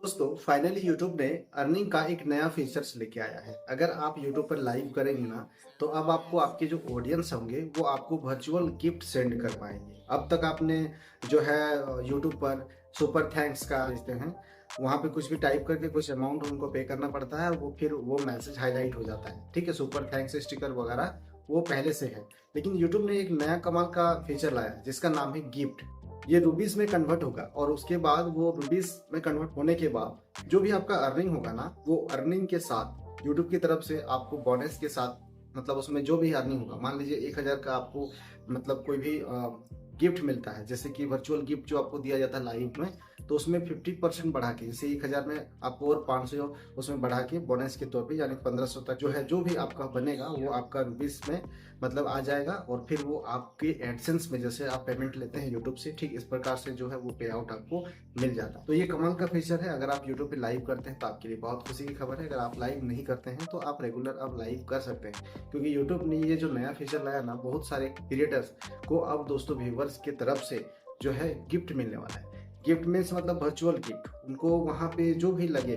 दोस्तों finally YouTube ने earning का एक नया फीचर्स लेके आया है। अगर आप यूट्यूब पर लाइव करेंगे ना, तो अब आपको आपके जो ऑडियंस होंगे वो आपको वर्चुअल गिफ्ट सेंड कर पाएंगे। अब तक आपने जो है यूट्यूब पर सुपर थैंक्स का भेजते हैं, वहाँ पे कुछ भी टाइप करके कुछ अमाउंट उनको पे करना पड़ता है और वो फिर वो मैसेज हाईलाइट हो जाता है। ठीक है, सुपर थैंक्स स्टिकर वगैरह वो पहले से है, लेकिन यूट्यूब ने एक नया कमाल का फीचर लाया है जिसका नाम है गिफ्ट। ये रूबीज में कन्वर्ट होगा और उसके बाद वो रूबीज में कन्वर्ट होने के बाद जो भी आपका अर्निंग होगा ना, वो अर्निंग के साथ यूट्यूब की तरफ से आपको बोनस के साथ, मतलब उसमें जो भी अर्निंग होगा, मान लीजिए 1000 का आपको मतलब कोई भी गिफ्ट मिलता है, जैसे कि वर्चुअल गिफ्ट जो आपको दिया जाता है लाइव में, तो उसमें 50% बढ़ा के, जैसे 1000 में आपको और 500 उसमें बढ़ा के बोनस के तौर पे, यानी 1500 तक जो है जो भी आपका बनेगा वो आपका रुपीस में मतलब आ जाएगा। और फिर वो आपके एडसेंस में जैसे आप पेमेंट लेते हैं यूट्यूब से, ठीक इस प्रकार से जो है वो पे आउट आपको मिल जाता है। तो ये कमाल का फीचर है। अगर आप यूट्यूब पे लाइव करते हैं तो आपके लिए बहुत खुशी की खबर है। अगर आप लाइव नहीं करते हैं तो आप रेगुलर अब लाइव कर सकते हैं, क्योंकि यूट्यूब ने ये जो नया फीचर लाया ना, बहुत सारे क्रिएटर्स को अब दोस्तों व्यूवर्स की तरफ से जो है गिफ्ट मिलने वाला है। गिफ्ट मीन्स मतलब वर्चुअल गिफ्ट, उनको वहाँ पे जो भी लगे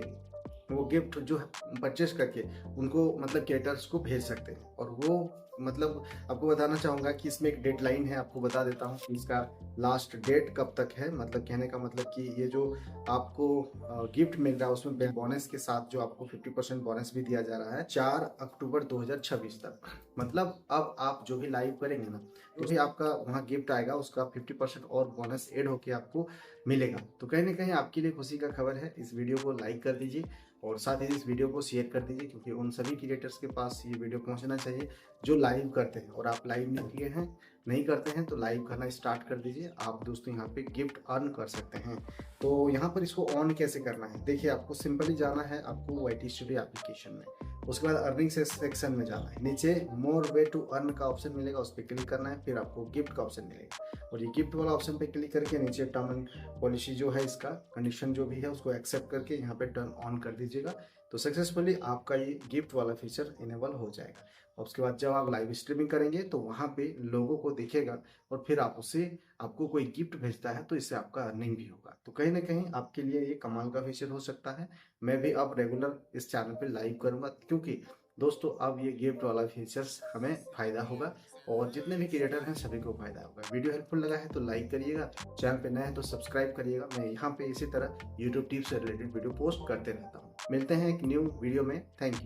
वो गिफ्ट जो है परचेस करके उनको मतलब क्रिएटर्स को भेज सकते हैं। और वो मतलब आपको बताना चाहूँगा कि इसमें एक डेडलाइन है, आपको बता देता हूँ कि इसका लास्ट डेट कब तक है। मतलब कहने का मतलब कि ये जो आपको गिफ्ट मिल रहा है उसमें बोनस के साथ जो आपको 50% बोनस भी दिया जा रहा है 4 अक्टूबर 2026 तक। मतलब अब आप जो भी लाइव करेंगे ना, तो भी आपका वहाँ गिफ्ट आएगा, उसका 50% और बोनस ऐड होके आपको मिलेगा। तो कहीं ना कहीं आपके लिए खुशी का खबर है। इस वीडियो को लाइक कर दीजिए और साथ ही इस वीडियो को शेयर कर दीजिए, क्योंकि उन सभी क्रिएटर्स के पास ये वीडियो पहुंचना चाहिए जो लाइव करते हैं। और आप लाइव नहीं किए हैं, नहीं करते हैं, तो लाइव करना स्टार्ट कर दीजिए। आप दोस्तों यहाँ पे गिफ्ट अर्न कर सकते हैं। तो यहाँ पर इसको ऑन कैसे करना है, देखिए आपको सिंपली जाना है आपको YT स्टूडियो एप्लीकेशन में। उसके बाद अर्निंग सेक्शन में जाना है, नीचे मोर वे टू अर्न का ऑप्शन मिलेगा, उस पर क्लिक करना है। फिर आपको गिफ्ट का ऑप्शन मिलेगा और ये गिफ्ट वाला ऑप्शन पे क्लिक करके नीचे टर्म एंड पॉलिसी जो है, इसका कंडीशन जो भी है उसको एक्सेप्ट करके यहाँ पे टर्न ऑन कर दीजिएगा। तो सक्सेसफुली आपका ये गिफ्ट वाला फीचर इनेबल हो जाएगा। और उसके बाद जब आप लाइव स्ट्रीमिंग करेंगे तो वहाँ पे लोगों को दिखेगा और फिर आप उससे आपको कोई गिफ्ट भेजता है तो इससे आपका अर्निंग भी होगा। तो कहीं ना कहीं आपके लिए ये कमाल का फीचर हो सकता है। मैं भी अब रेगुलर इस चैनल पे लाइव करूंगा, क्योंकि दोस्तों अब ये गिफ्ट वाला फीचर्स हमें फायदा होगा और जितने भी क्रिएटर हैं सभी को फायदा होगा। वीडियो हेल्पफुल लगा है तो लाइक करिएगा, चैनल पे नए हैं तो सब्सक्राइब करिएगा। मैं यहाँ पे इसी तरह यूट्यूब टिप्स से रिलेटेड वीडियो पोस्ट करते रहता हूँ। मिलते हैं एक न्यू वीडियो में। Thank you.